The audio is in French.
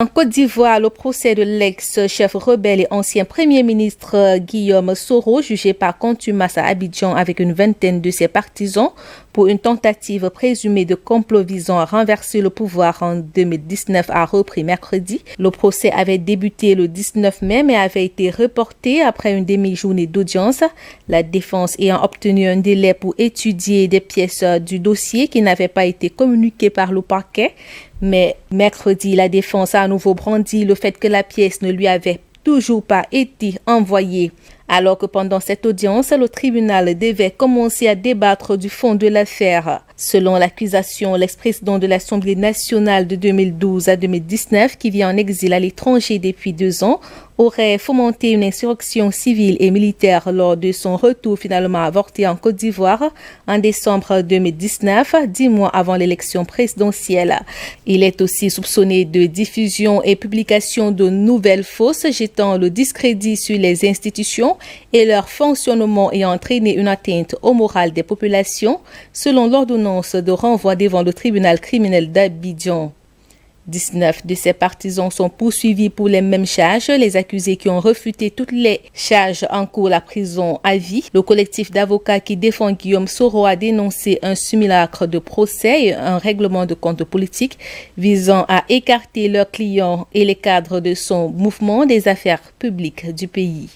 En Côte d'Ivoire, le procès de l'ex-chef rebelle et ancien premier ministre Guillaume Soro, jugé par contumace à Abidjan avec une vingtaine de ses partisans pour une tentative présumée de complot visant à renverser le pouvoir en 2019, a repris mercredi. Le procès avait débuté le 19 mai mais avait été reporté après une demi-journée d'audience, la défense ayant obtenu un délai pour étudier des pièces du dossier qui n'avaient pas été communiquées par le parquet. Mais mercredi, la défense a à nouveau brandi le fait que la pièce ne lui avait toujours pas été envoyée. Alors que pendant cette audience, le tribunal devait commencer à débattre du fond de l'affaire. Selon l'accusation, l'ex-président de l'Assemblée nationale de 2012 à 2019, qui vit en exil à l'étranger depuis 2 ans, aurait fomenté une insurrection civile et militaire lors de son retour finalement avorté en Côte d'Ivoire en décembre 2019, 10 mois avant l'élection présidentielle. Il est aussi soupçonné de diffusion et publication de nouvelles fausses, jetant le discrédit sur les institutions et leur fonctionnement ayant entraîné une atteinte au moral des populations, selon l'ordonnance de renvoi devant le tribunal criminel d'Abidjan. 19 de ses partisans sont poursuivis pour les mêmes charges. Les accusés qui ont refuté toutes les charges encourent la prison à vie. Le collectif d'avocats qui défend Guillaume Soro a dénoncé un simulacre de procès et un règlement de compte politique visant à écarter leurs clients et les cadres de son mouvement des affaires publiques du pays.